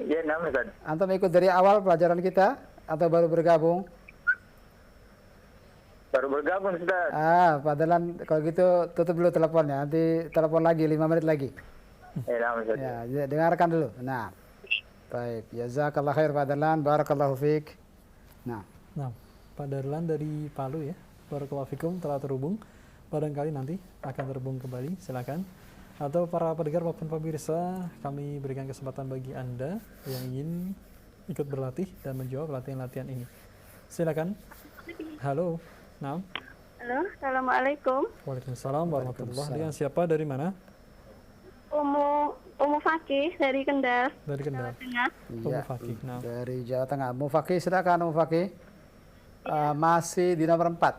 ya, nama Ustaz. Antum ikut dari awal pelajaran kita atau baru bergabung? Baru bergabung Ustaz. Pak Dahlan, kalau gitu tutup dulu teleponnya. Nanti telepon lagi 5 menit lagi. Nama Ustaz. Ya, dengarkan dulu. Nah, baik. Jazakallah khair Pak Dahlan, barakallahu fiik. Nah, Nah, Pak Darlan dari Palu ya, barakallahu fikum telah terhubung. Barangkali nanti akan terhubung kembali, silakan. Atau para pendengar maupun pemirsa, kami berikan kesempatan bagi Anda yang ingin ikut berlatih dan menjawab latihan-latihan ini. Silakan. Halo. Nah. Halo, assalamualaikum. Waalaikumsalam warahmatullahi. Dengan siapa, dari mana? Umu Fakih dari Kendal. Dari Kendal. Tengah. Umu Fakih. Nah. dari Jawa Tengah. Mufaki, silakan Mufaki. Masih di nomor 4.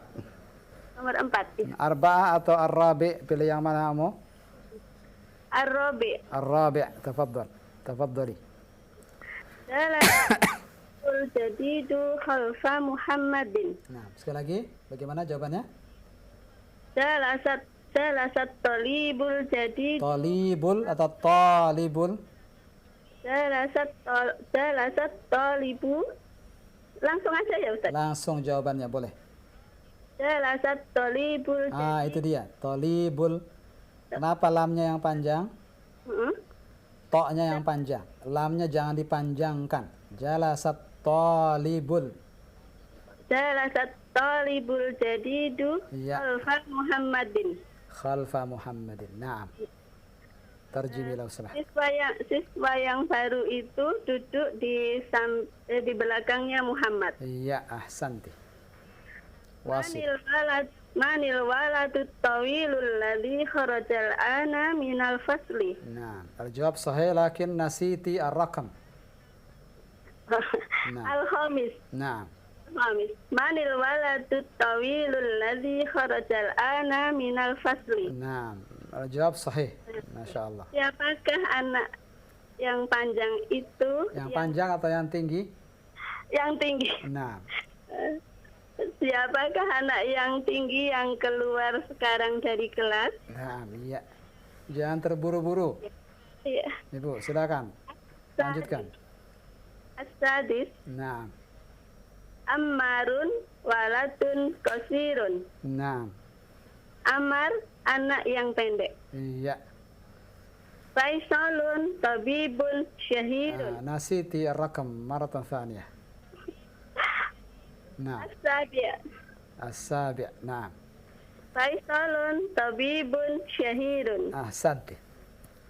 Nomor 4. Arba'ah atau Ar-Rabi', pilih yang mana kamu? Ar-Rabi. Ar-Rabi', tafaddal. Tafaddali. Jalasul jadidu khalfa Muhammadin. Nah, sekali lagi, bagaimana jawabannya? Jalasat talibul jadid. Talibul atau talibul? Jalasat talibu. Langsung aja ya Ustaz. Langsung jawabannya, boleh. Jalasat talibul jadid. Itu dia, talibul. Kenapa lamnya yang panjang? Toknya yang panjang. Lamnya jangan dipanjangkan. Jalasat talibul. Jalasat talibul jadidu Iya. khalfa Muhammadin. Khalfa Muhammadin. Naam. Tarjimi lau salah. Siswa yang baru itu duduk di belakangnya Muhammad. Iya, ahsanti. Wasit. Manil waladu tawilul ladzi kharajal ana minal fasli. Nah, al-jawab sahih lakin nasiti ar-raqam. Al-khamis. Nah, Khamis. Manil waladu tawilul ladzi kharajal ana minal fasli. nah, al-jawab sahih. Masya Allah. Siapakah anak yang panjang itu? Yang panjang atau yang tinggi? Yang tinggi. Nah, Siapakah anak yang tinggi yang keluar sekarang dari kelas? nah, iya. Jangan terburu-buru. Iya. Ibu, silakan. Lanjutkan. As-sadis. Nah, Ammarun waladun qasirun. nah, Ammar anak yang pendek. iya. Faisalun tabibun syahirun. Nasiti ar-raqam maratan thaniyah. Nah, As-sabi'. as-sabi'. Nah, Faisalun tabibun syahirun. ahsanti.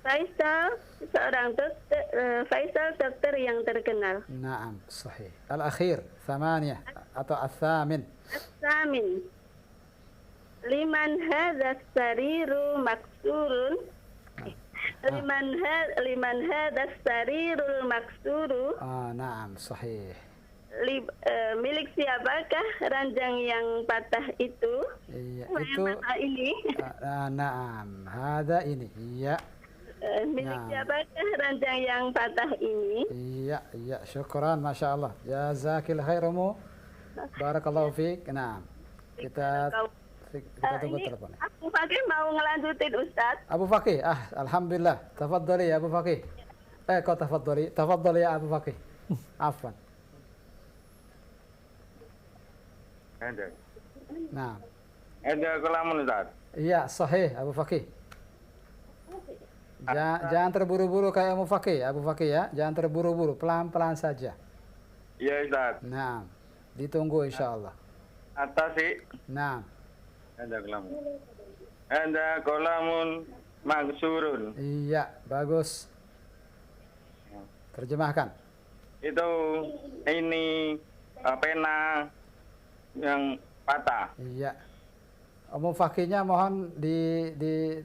Faisal seorang dokter, Faisal dokter yang terkenal. Naam, sahih. Al-akhir, thamaniyah atau al-thamin. As-samin. Liman hadha sariru maksurun. Liman hadha sarirul maksuru. Naam, sahih. Milik siapakah ranjang yang patah itu? Iya, Yang itu. patah ini. Naam, hada ini. Iya. Milik Nah. siapakah ranjang yang patah ini? Iya, iya, syukran, masya Allah. Jazakil khairamu. Barakallahu fiik. Nah, kita tunggu Ini teleponnya. Abu Fakih mau ngelanjutin Ustaz. Abu Fakih, alhamdulillah. Tafadhali ya Abu Fakih. Kau tafadhali. Tafadhali ya Abu Fakih. Afwan. Nah. Ada kelamun Ustaz. Iya, sahih Abu Fakih. Jangan terburu-buru kayak Abu Fakih, Abu Fakih ya. Jangan terburu-buru, pelan-pelan saja. Iya Ustaz. Nah, ditunggu insya Allah. Atas sih. Nah, Ada kelamun. Ada kolamun maksurun. iya, bagus. Terjemahkan. Itu ini pena yang patah. Iya. Mufakihnya mohon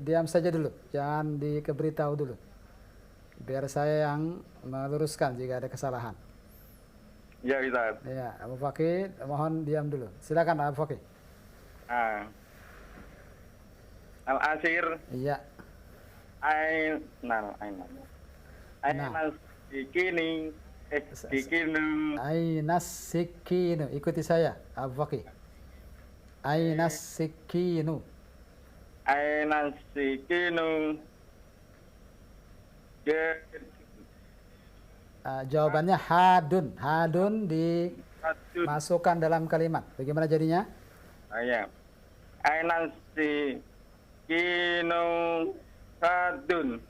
diam saja dulu, jangan dikeberitahu dulu. Biar saya yang meluruskan jika ada kesalahan. Ya Ustaz. Ya, Abu Fakih, mohon diam dulu. Silakan Abu Fakih. Al-asir Iya. ainal. Ainal sikini sikinu. Ainas sikinu. Ikuti saya, Abu Fakih. Ainas sikinu. Ainal sikinu. Jawabannya hadun. Hadun Hadun. dimasukkan dalam kalimat. Bagaimana jadinya? Ya. Ainal sikinu hadun.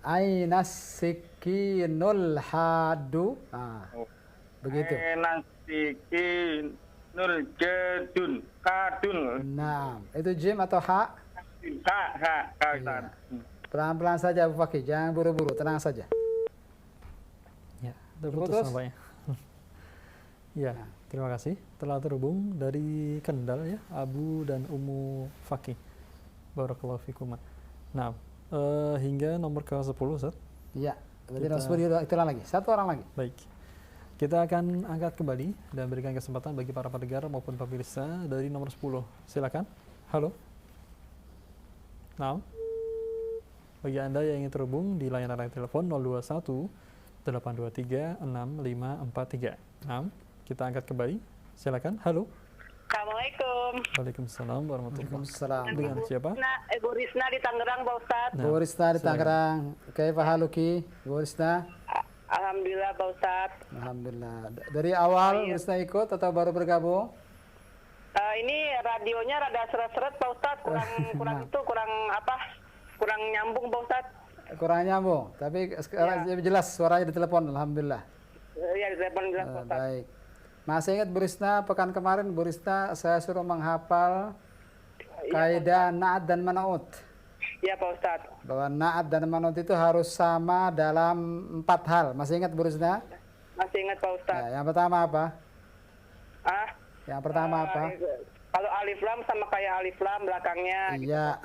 Ainas sikinul hadu. Begitu. Ainal sikinul jadun kadun. Nah, itu jim atau ha? Ha Ustaz. Pelan-pelan saja Abu Fakih, jangan buru-buru, tenang saja. Ya, terputus nampaknya. Ya, terima kasih telah terhubung dari Kendal ya, Abu dan Ummu Fakih. Barakallahu fikum. Nah, hingga nomor ke-10 Ustaz. Iya, berarti nomor 10 itulah lagi. Satu orang lagi. Baik. Kita akan angkat kembali dan berikan kesempatan bagi para pendengar maupun pemirsa dari nomor 10. Silakan. Halo. Nah. Bagi Anda yang ingin terhubung di layanan telepon 021 823 6543. Nah, kita angkat kembali. Silakan. Halo. Assalamualaikum. Waalaikumsalam warahmatullahi Waalaikumsalam. wabarakatuh. Dengan siapa? Ibu Risna di Tangerang, Pak Ustadz. Nah, Bu Risna di Tangerang. Kaifa haluki? Bu Risna. Alhamdulillah, Pak Ustadz. Alhamdulillah. Dari awal Bu Risna ikut atau baru bergabung? Ini radionya rada seret-seret, Pak Ustadz. Kurang nyambung, Pak Ustadz. Kurang nyambung, tapi sekarang jelas suaranya di telepon. Alhamdulillah. Ya, di telepon jelas, Pak Ustadz. Baik. Masih ingat Bu Risna, pekan kemarin Bu Risna saya suruh menghafal kaidah na'at dan man'ut. Iya, Pak Ustadz. Bahwa na'at dan man'ut itu harus sama dalam 4 hal. Masih ingat Bu Risna? Masih ingat, Pak Ustadz. Nah, yang pertama apa? Yang pertama apa? Kalau alif lam sama kayak alif lam belakangnya. Iya,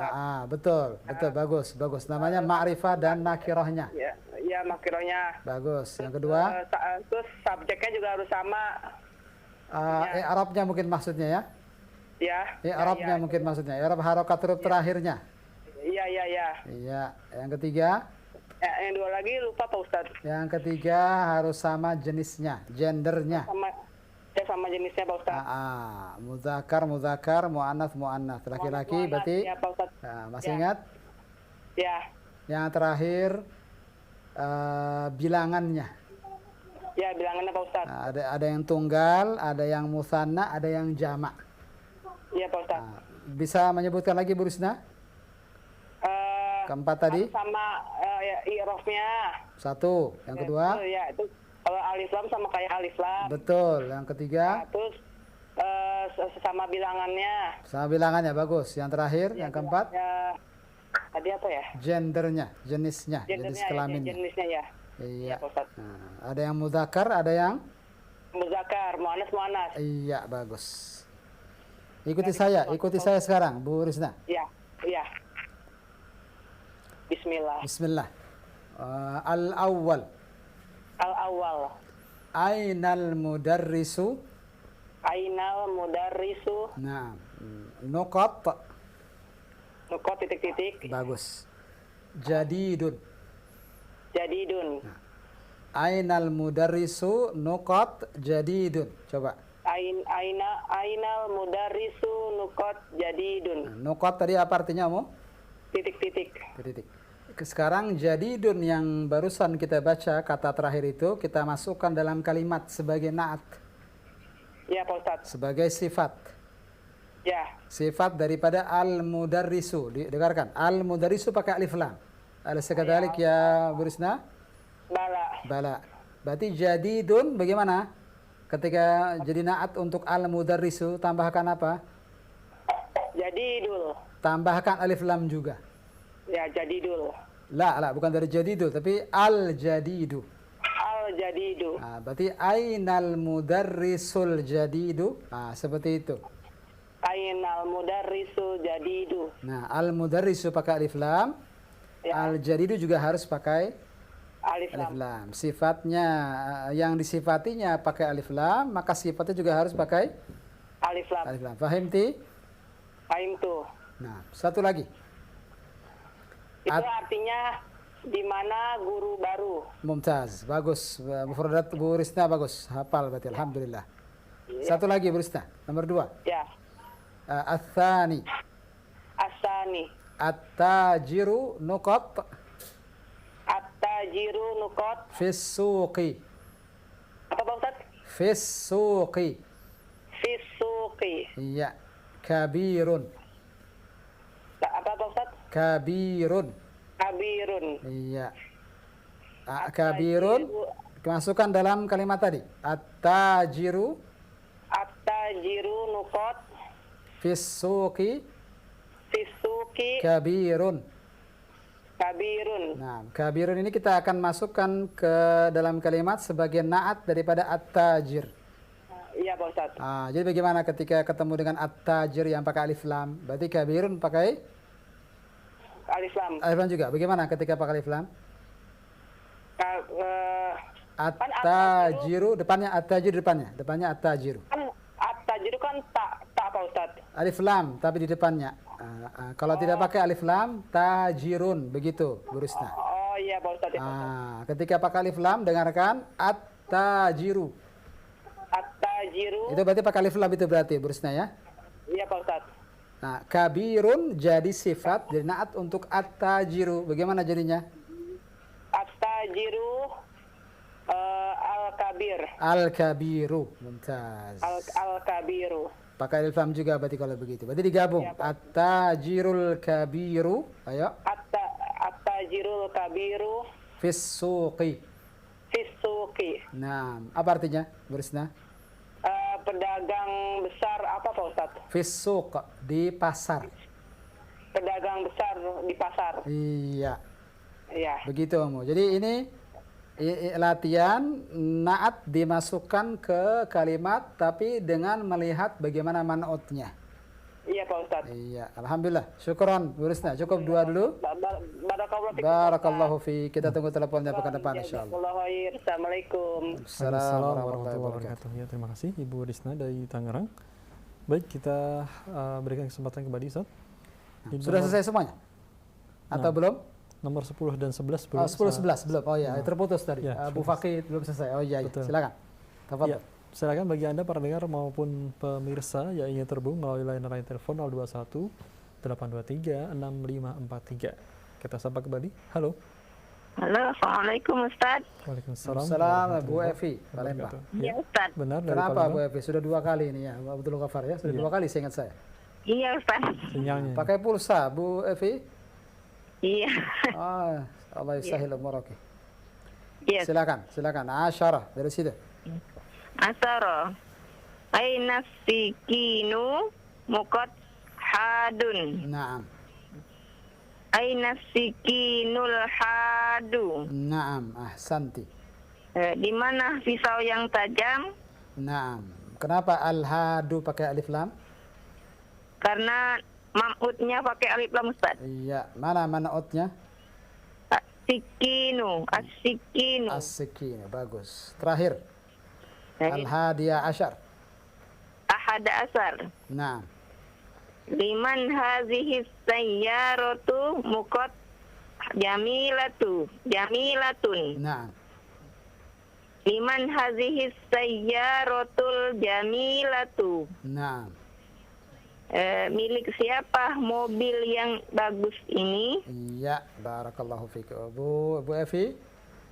betul, bagus. Namanya ma'rifah dan nakirahnya. Iya, makronya. Bagus. Yang kedua? Terus subjeknya juga harus sama. Arabnya mungkin maksudnya ya? Ya. Arabnya mungkin maksudnya. Arab harokat huruf terakhirnya. Iya. Iya. Yang ketiga? Yang dua lagi lupa, Pak Ustadz. Yang ketiga harus sama jenisnya, gendernya. Sama jenisnya, Pak Ustadz. Mudzakkar, mu'annats. Laki-laki berarti. Ya, Pak Ustadz. Masih ingat? Ya. Yang terakhir bilangannya. Ya, bilangannya, Pak Ustadz. Ada yang tunggal, ada yang musanna, ada yang jamak. Iya, Pak Ustadz. Bisa menyebutkan lagi Bu Risna? Keempat tadi? Sama i'rafnya. Satu. Yang kedua? Ya, itu kalau alif lam sama kayak alif lam. Betul. Yang ketiga? Terus sama bilangannya. Sama bilangannya, bagus. Yang terakhir, yang keempat? Tadi apa ya? Gendernya, jenisnya, jenis kelaminnya. Jenisnya ya. Iya. Ada yang mudzakkar, ada yang? Mudzakkar, muannas. Iya, bagus. Ikuti saya sekarang, Bu Risna. Iya. Bismillah. Al-awwal. Ainal mudarrisu. Nah, nukot titik-titik. Bagus. Jadidun. Ainal mudarrisu nukot jadidun. Coba. Ainal mudarrisu nukot jadidun. Nukot tadi apa artinya, Mu? Titik-titik. Sekarang jadidun yang barusan kita baca kata terakhir itu kita masukkan dalam kalimat sebagai na'at. Ya, Pak Ustadz. Sebagai sifat. Ya. Sifat daripada al-mudarrisu. Dengarkan, al-mudarrisu pakai alif lam. Alaysa kadzalik ya Bu Risna? Bala. Berarti jadidun bagaimana? Ketika jadi na'at untuk al-mudarrisu tambahkan apa? Jadidul. Tambahkan alif lam juga. Ya, jadidul. La, bukan dari jadidu, tapi al-jadidu. Al-jadidu. Berarti ainal mudarrisul jadidu. Seperti itu. Ainal mudarrisu jadidu. Nah, al-mudarrisu pakai alif lam. Ya. Al-jadidu juga harus pakai Alif alif lam. lam. Sifatnya yang disifatinya pakai alif lam, maka sifatnya juga harus pakai Alif lam. alif lam. Fahimti? Fahim tuh. Nah, satu lagi. Itu artinya di mana guru baru. Mumtaz, bagus. Mufradat Bu Risna bagus. Hafal berarti, alhamdulillah. Satu lagi Bu Risna, nomor 2. Ya. Ats-tsani. Asani. At-tajiru nuqat At-tajiru nukot. fis suqi. Apa Pak Ustaz? Fis suqi. Fisuki. Iya. Kabirun. Apa Pak Ustaz? Kabirun. Kabirun. Iya. Kabirun. Masukkan dalam kalimat tadi. At-tajiru At-tajiru nukot. fis suqi Fisuki. kabirun. Kabirun. Nah, kabirun ini kita akan masukkan ke dalam kalimat sebagai naat daripada at-tajir. Iya Pak Ustaz. Jadi bagaimana ketika ketemu dengan at-tajir yang pakai alif lam? Berarti kabirun pakai Alif lam. alif lam juga. Bagaimana ketika pakai alif lam? At-tajiru depannya at-tajir depannya at-tajiru. Kan at-tajiru kan tak Pak Ustaz. Alif lam tapi di depannya. Kalau tidak pakai alif lam, tajirun begitu, Bu Risna. Oh iya Pak Ustaz. Ketika pakai alif lam, dengarkan at-tajiru. At-tajiru. Itu berarti pakai alif lam itu berarti, Bu Risna ya. Iya Pak Ustaz. Nah, kabirun jadi sifat, jadi naat untuk at-tajiru. Bagaimana jadinya? At-tajiru al-kabir. Al-kabiru. Mumtaz. Al-kabiru. Pakai alif lam juga berarti kalau begitu. Berarti digabung. At-tajirul kabiru. Ayo. At-tajirul kabiru. Fis suqi. Fisuki. Nah, apa artinya, Bu Risna? Pedagang besar apa Pak Ustaz? Fis suq, di pasar. Pedagang besar di pasar. Iya. Iya. Begitu, Mu. Jadi ini latihan naat dimasukkan ke kalimat tapi dengan melihat bagaimana man'utnya. Iya Pak Ustaz. Iya, alhamdulillah. Syukron, Bu Risna. Cukup 2 dulu. Barakallahu fi. Kita tunggu teleponnya pekan depan insyaallah. Assalamualaikum. Assalamualaikum warahmatullahi wabarakatuh. Ya, terima kasih Ibu Risna dari Tangerang. Baik, kita berikan kesempatan kembali Ustaz. Sudah selesai semuanya? Atau belum? Nomor 10 dan 11 belum. 10 11 belum. Oh iya, terputus tadi. Ya, Bu Fakih belum selesai. Oh iya, silakan. Ya, silakan bagi Anda para pendengar maupun pemirsa yang ingin terhubung melalui layanan telepon 021 823 6543. Kita sapa kembali. Halo. Halo, Assalamualaikum Ustaz. Waalaikumsalam. Assalamualaikum Bu Evi, Palembang. Iya Ustaz. Benar dari Kenapa Palembang. Bu Evi? Sudah 2 kali ini ya, Abdul Ghafar ya. Sudah 2 kali seingat saya. Iya Ustaz. Sinyalnya. Pakai pulsa Bu Evi? Iya. Allah yusahil umuraki. Iya. Silakan. Asyarah dari situ. Asara. Aina sikinu mukot hadun. Naam. Aina sikinul hadu. Naam, ahsanti. Di mana pisau yang tajam? Naam. Kenapa al-hadu pakai alif lam? Karena mamutnya pakai alif lam Ustaz. Iya, mana man'utnya? As-sikinu. As-sikinu, bagus. Terakhir. Al-hadiya asyar. Ahada asar. Naam. Liman hazihi sayyaratu mukot jamilatun. Naam. Liman hazihi sayyaratul jamilatu. Naam. Milik siapa mobil yang bagus ini? Iya, barakallahu fiik. Bu Evi.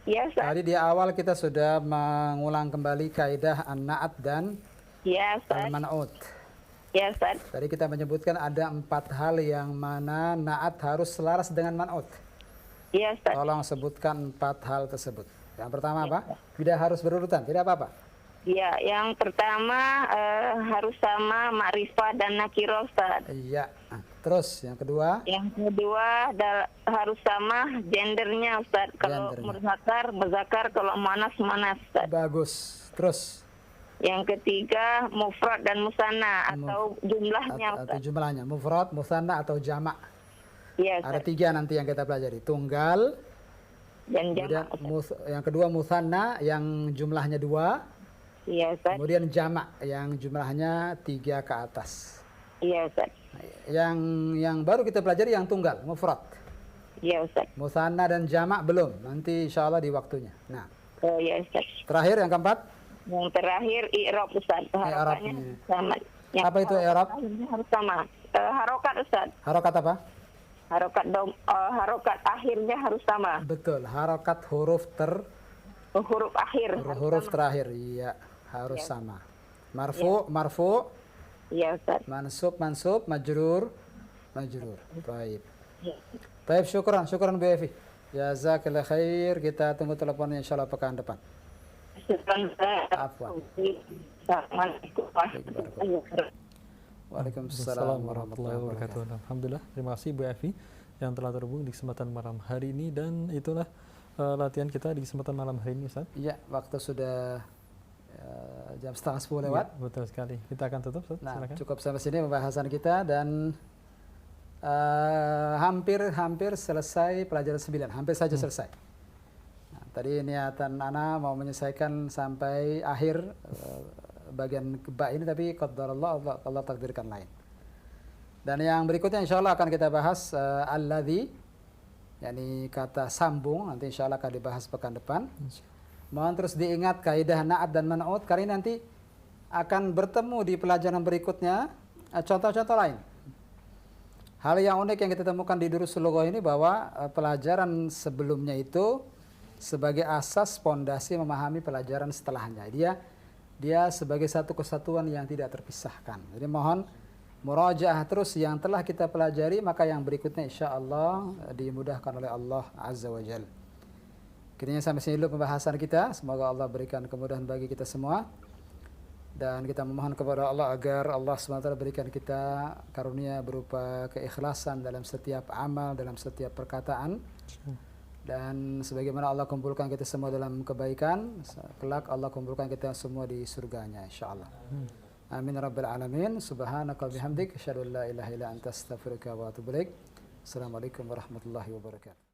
Ya, Ustaz. Tadi di awal kita sudah mengulang kembali kaidah an-na'at dan Ya, Ustaz. al-man'ut. Ya, Ustaz. Tadi kita menyebutkan ada 4 hal yang mana na'at harus selaras dengan man'ut. Ya, Ustaz. Tolong sebutkan 4 hal tersebut. Yang pertama apa? Tidak harus berurutan, tidak apa-apa. Ya, yang pertama harus sama makrifat dan nakirah, Ustaz. Iya. Terus yang kedua? Yang kedua harus sama gendernya, Ustaz. Kalau muzakkar, kalau manas, Ustaz. Bagus. Terus? Yang ketiga mufrad dan musanna atau jumlahnya. Atau jumlahnya, mufrad, musanna atau jamak. Iya, Ada Ustaz. 3 nanti yang kita pelajari. Tunggal, Dan kemudian jamak. yang kedua musanna yang jumlahnya 2, Iya, Ustaz. kemudian jamak yang jumlahnya 3 ke atas. Iya, Ustaz. Yang baru kita pelajari yang tunggal, mufrad. Iya, Ustaz. Musanna dan jamak belum. Nanti insya Allah di waktunya. Nah, Oh, iya, Ustaz. terakhir yang keempat. Yang terakhir i'rab, Ustaz. Harokannya I'rabnya. sama. Yang Apa itu i'rab? akhirnya harus sama. Harokat, Ustaz. Harokat apa? Harokat akhirnya harus sama. Betul, harokat huruf Huruf akhir. huruf terakhir. Iya, harus sama. Marfu, Iya, Ustaz. mansub, majrur. Baik. Iya. Baik, syukran Bu Evi. Jazakallah khair. Kita tunggu teleponnya insyaallah pekan depan. Afwan. Assalamualaikum warahmatullahi wabarakatuh. Waalaikumsalam warahmatullahi wabarakatuh. Alhamdulillah, terima kasih Bu Evi yang telah terhubung di kesempatan malam hari ini, dan itulah latihan kita di kesempatan malam hari ini, Ustaz. Iya, waktu sudah jam 9:30 lewat. Ya, betul sekali. Kita akan tutup, Ustaz. Nah, Silakan. cukup sampai sini pembahasan kita dan hampir selesai pelajaran 9, hampir saja selesai. Nah, tadi niatan Ana mau menyelesaikan sampai akhir bagian ba ini, tapi qadarullah, Allah takdirkan lain. Dan yang berikutnya insya Allah akan kita bahas alladzi, yakni kata sambung, nanti insya Allah akan dibahas pekan depan. Mohon terus diingat kaidah na'at dan man'ut, karena nanti akan bertemu di pelajaran berikutnya contoh-contoh lain. Hal yang unik yang kita temukan di Durusul Lughah ini bahwa pelajaran sebelumnya itu sebagai asas pondasi memahami pelajaran setelahnya. Dia sebagai satu kesatuan yang tidak terpisahkan. Jadi mohon murajaah terus yang telah kita pelajari, maka yang berikutnya insya Allah dimudahkan oleh Allah Azza wa Jalla. Kiranya sampai sini dulu pembahasan kita. Semoga Allah berikan kemudahan bagi kita semua. Dan kita memohon kepada Allah agar Allah SWT berikan kita karunia berupa keikhlasan dalam setiap amal, dalam setiap perkataan. Dan sebagaimana Allah kumpulkan kita semua dalam kebaikan, kelak Allah kumpulkan kita semua di surganya insyaallah. Amin rabbil alamin. Subhanaka bihamdik asyhadu an la ilaha illa anta astaghfiruka wa atubu ilaik. Assalamualaikum warahmatullahi wabarakatuh.